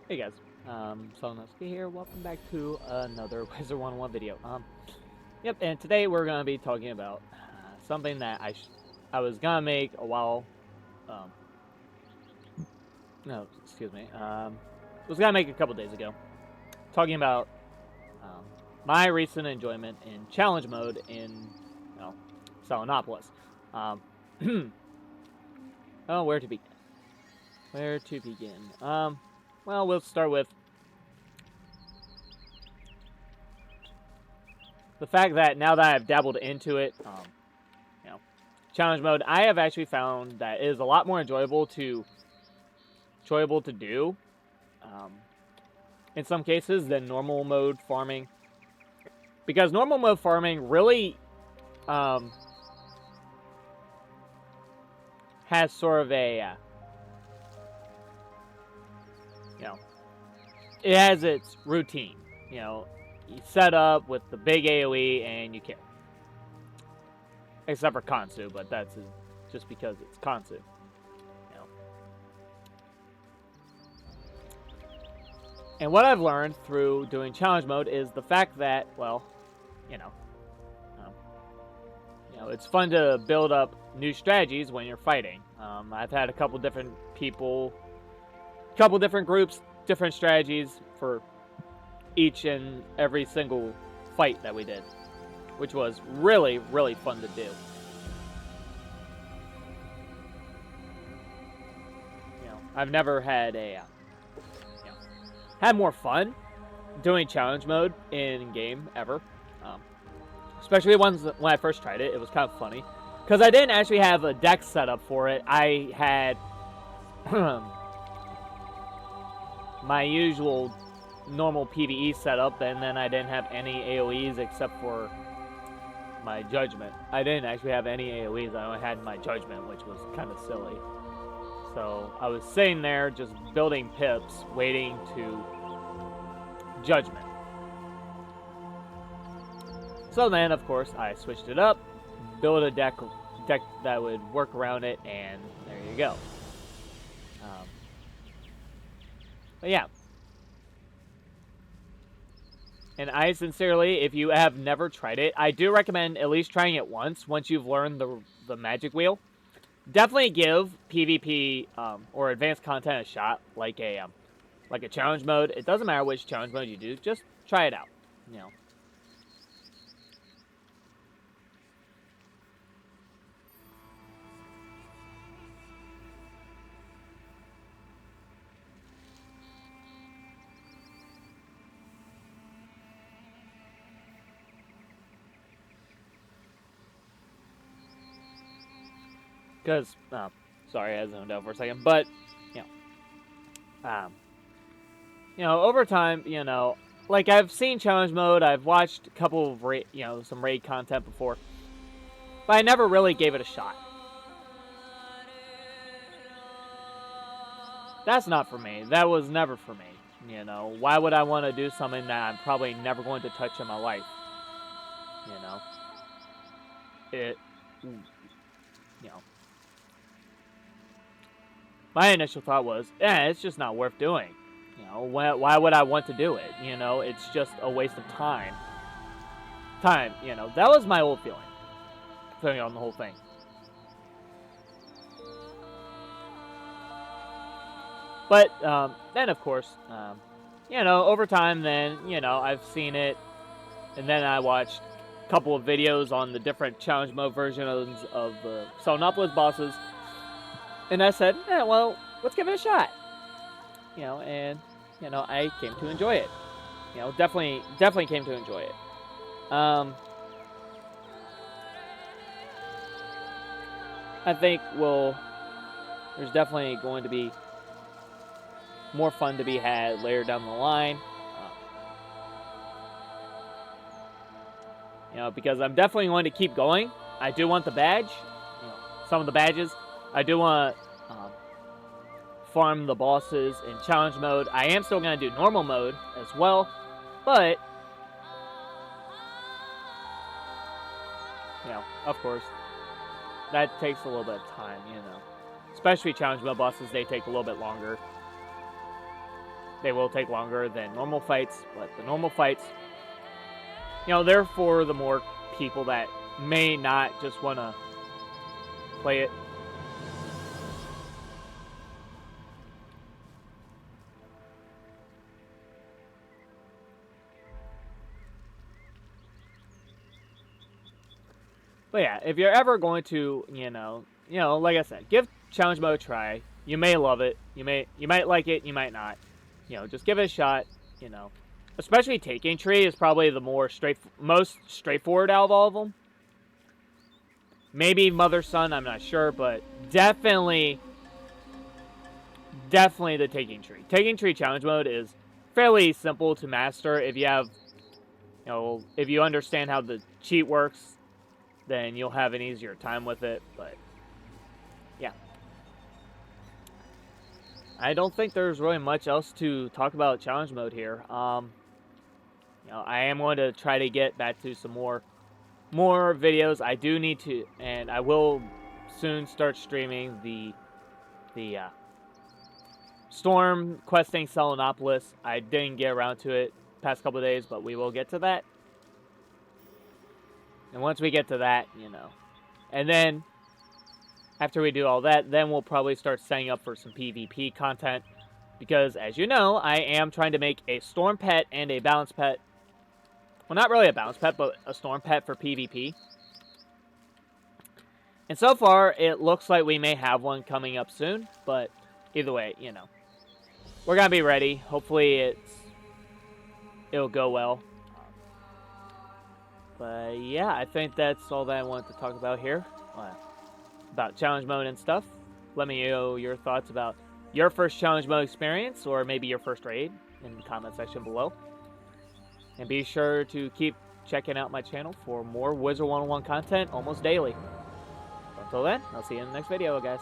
Hey guys, Solnoski here. Welcome back to another Wizard101 video. Yep, and today we're gonna be talking about something that I was gonna make a while. Um, no, excuse me. Was gonna make a couple days ago. Talking about um, my recent enjoyment in challenge mode in, Salonopolis. Um, oh, where to begin? Where to begin? Well, we'll start with the fact that now that I've dabbled into it, you know, challenge mode, I have actually found that it is a lot more enjoyable to do, in some cases than normal mode farming, because normal mode farming really has sort of a it has its routine. You set up with the big AoE and you kill. Except for Kansu, but that's just because it's Kansu. And what I've learned through doing challenge mode is the fact that, well, it's fun to build up new strategies when you're fighting. I've had a couple different people, couple different groups, different strategies for each and every single fight that we did, which was really, really fun to do. I've never had had more fun doing challenge mode in game ever. Especially when I first tried it, it was kind of funny because I didn't actually have a deck set up for it. I had my usual normal PvE setup, and then I didn't have any AoEs except for my judgment. I didn't actually have any AoEs. I only had my judgment, which was kind of silly. So I was sitting there just building pips, waiting to judgment. So then, of course, I switched it up, built a deck that would work around it, and there you go. But yeah. And I sincerely, if you have never tried it, I do recommend at least trying it once you've learned the magic wheel. Definitely give PvP or advanced content a shot, like a challenge mode. It doesn't matter which challenge mode you do, just try it out. Because, sorry, I zoned out for a second, but over time, like I've seen challenge mode, I've watched a couple of some raid content before, but I never really gave it a shot. That's not for me. That was never for me. Why would I want to do something that I'm probably never going to touch in my life? My initial thought was, it's just not worth doing. Why would I want to do it? It's just a waste of time. That was my old feeling on the whole thing. But then, of course, over time, then, I've seen it, and then I watched a couple of videos on the different challenge mode versions of the Salonopolis bosses, and I said, well, let's give it a shot. And, I came to enjoy it. Definitely came to enjoy it. I think, there's definitely going to be more fun to be had later down the line. Because I'm definitely going to keep going. I do want the badge. Some of the badges. I do want to farm the bosses in challenge mode. I am still going to do normal mode as well. But, of course, that takes a little bit of time, Especially challenge mode bosses, they take a little bit longer. they will take longer than normal fights, but the normal fights, you know, they're for the more people that may not just want to play it. But yeah, if you're ever going to, you know, like I said, give challenge mode a try. You may love it. You might like it. You might not. You know, just give it a shot. You know, especially Taking Tree is probably the most straightforward out of all of them. Maybe Mother Son, I'm not sure, but definitely the Taking Tree. Taking Tree challenge mode is fairly simple to master if you have, you know, if you understand how the cheat works. Then you'll have an easier time with it, but yeah. I don't think there's really much else to talk about challenge mode here. You know, I am going to try to get back to some more videos. I do need to, and I will soon start streaming the Storm questing Selenopolis. I didn't get around to it past couple of days, but we will get to that. And once we get to that, you know, and then after we do all that, then we'll probably start setting up for some PvP content. Because, as you know, I am trying to make a Storm Pet and a Balance Pet. Well, not really a Balance Pet, but a Storm Pet for PvP. And so far, it looks like we may have one coming up soon. But either way, you know, we're going to be ready. Hopefully it'll go well. But yeah, I think that's all that I wanted to talk about here. About challenge mode and stuff. Let me know your thoughts about your first challenge mode experience, or maybe your first raid, in the comment section below. And be sure to keep checking out my channel for more Wizard101 content almost daily. Until then, I'll see you in the next video, guys.